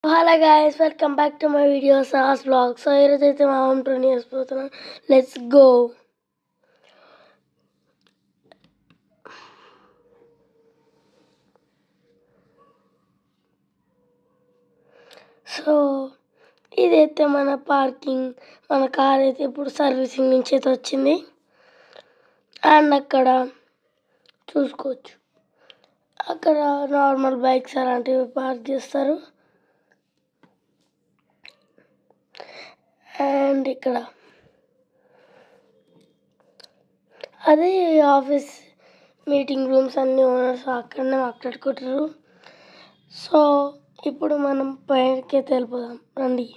Hello guys, welcome back to my video సాస్ blog. So ఈరోజు అయితే మా హోమ్ టూర్ చేసిపోతున్నాం. Let's go. సో ఇదైతే మన పార్కింగ్. మన కార్ అయితే ఇప్పుడు సర్వీసింగ్ నుంచి అయితే వచ్చింది. అండ్ అక్కడ చూసుకోవచ్చు, అక్కడ నార్మల్ బైక్స్ అలాంటివి పార్క్ చేస్తారు. అండ్ ఇక్కడ అదే ఆఫీస్ మీటింగ్ రూమ్స్ అన్నీ ఓనర్స్ అక్కడనే మాట్లాడుకుంటారు. సో ఇప్పుడు మనం పైకి వెళ్ళిపోదాం రండి.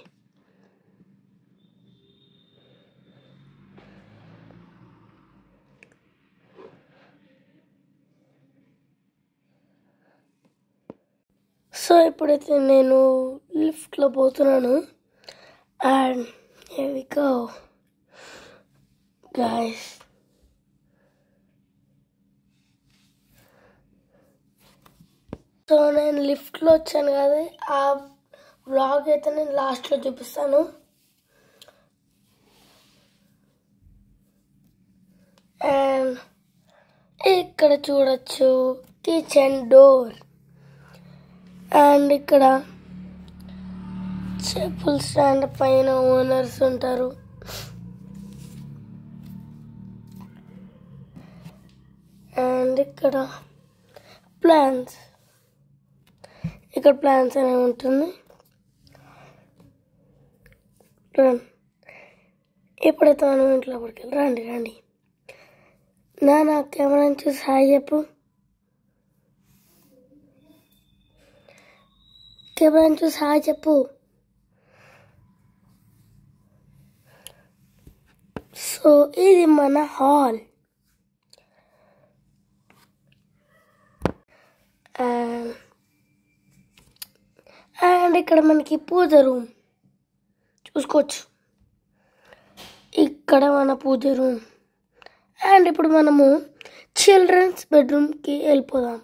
సో ఇప్పుడైతే నేను లిఫ్ట్లో పోతున్నాను. And here we go guys. So నేను లిఫ్ట్లో వచ్చాను కదా, ఆ వ్లాగ్ అయితే నేను లాస్ట్లో చూపిస్తాను. అండ్ ఇక్కడ చూడొచ్చు కిచెన్ డోర్. అండ్ ఇక్కడ చెప్పుల స్టాండ్ పైన ఓనర్స్ ఉంటారు. అండ్ ఇక్కడ ప్లాన్స్, ఇక్కడ ప్లాన్స్ అనేవి ఉంటుంది. ఎప్పుడైతే మనం ఇంట్లో పడుకెళ్ళి రండి రండి నా కెమెరాని చూసి హాయ్ చెప్పు. కెమెరాని చూసి హాయ్ చెప్పు. సో ఇది మన హాల్. అండ్ ఇక్కడ మనకి పూజ రూమ్ చూసుకోవచ్చు. ఇక్కడ మన పూజ రూమ్. అండ్ ఇప్పుడు మనము చిల్డ్రన్స్ బెడ్రూమ్కి వెళ్ళిపోదాం.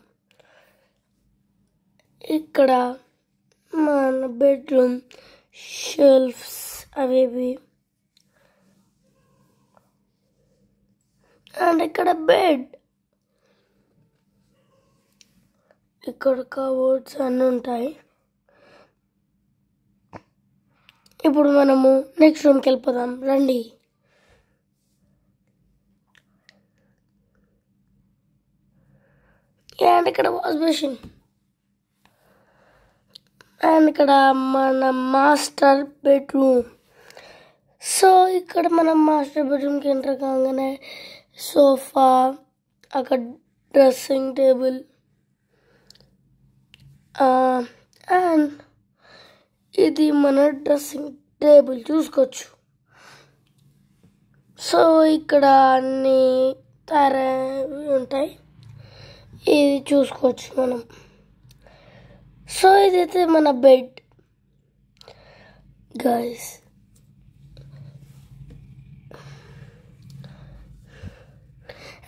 ఇక్కడ మన బెడ్రూమ్ షెల్ఫ్స్ అవేవి. అండ్ ఇక్కడ బెడ్, ఇక్కడ కబోర్డ్స్ అన్నీ ఉంటాయి. ఇప్పుడు మనము నెక్స్ట్ రూమ్కి వెళ్ళిపోదాం రండి. అండ్ ఇక్కడ వాష్ బేసిన్. అండ్ ఇక్కడ మన మాస్టర్ బెడ్రూమ్. సో ఇక్కడ మనం మాస్టర్ బెడ్రూమ్కి ఎంటర్ కాగానే సోఫా, అక్కడ డ్రెస్సింగ్ టేబుల్, అండ్ ఇది మన డ్రెస్సింగ్ టేబుల్ చూసుకోవచ్చు. సో ఇక్కడ అన్నీ తయారవి ఉంటాయి, ఇది చూసుకోవచ్చు మనం. సో ఇదైతే మన బెడ్ గైస్.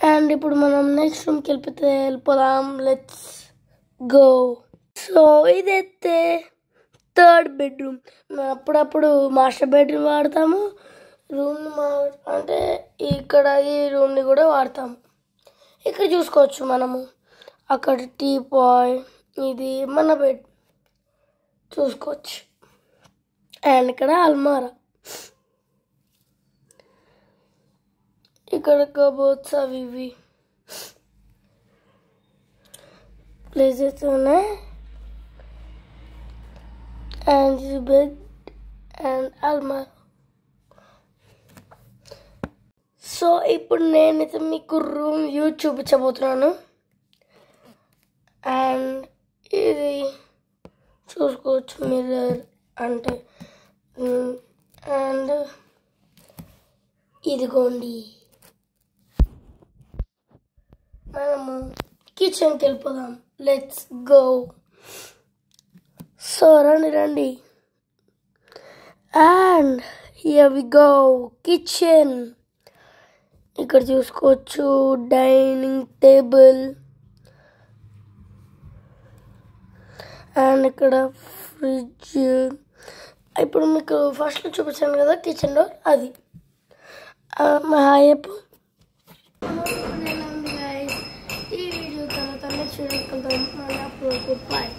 అండ్ ఇప్పుడు మనం నెక్స్ట్ రూమ్కి వెళ్ళిపోదాం. Let's go. సో ఇదైతే థర్డ్ బెడ్రూమ్. అప్పుడప్పుడు మాస్టర్ బెడ్రూమ్ వాడతాము, అంటే ఇక్కడ ఈ రూమ్ని కూడా వాడతాము. ఇక్కడ చూసుకోవచ్చు మనము, అక్కడ టీ పాయ్, ఇది మన బెడ్ చూసుకోవచ్చు. అండ్ ఇక్కడ అల్మారా, ఇక్కడ కబోర్డ్స్ అవి ఇవి ప్లేసెస్ ఉన్నాయి. అండ్ బెడ్ అండ్ అల్మారా. సో ఇప్పుడు నేనైతే మీకు రూమ్ వ్యూ చూపించబోతున్నాను. అండ్ ఇది చూసుకోవచ్చు మిర్రర్ అంటే. అండ్ ఇదిగోండి, మనము కిచెన్కి వెళ్ళిపోదాం. Let's go. సో రండి రండి. And here we go kitchen. ఇక్కడ చూసుకోవచ్చు డైనింగ్ టేబుల్. అండ్ ఇక్కడ ఫ్రిడ్జ్. ఇప్పుడు మీకు ఫస్ట్లో చూపించాను కదా కిచెన్ డోర్, అది మా హాయపు. ఈ వీడియో తర్వాత నెక్స్ట్ వీడియో బాయ్.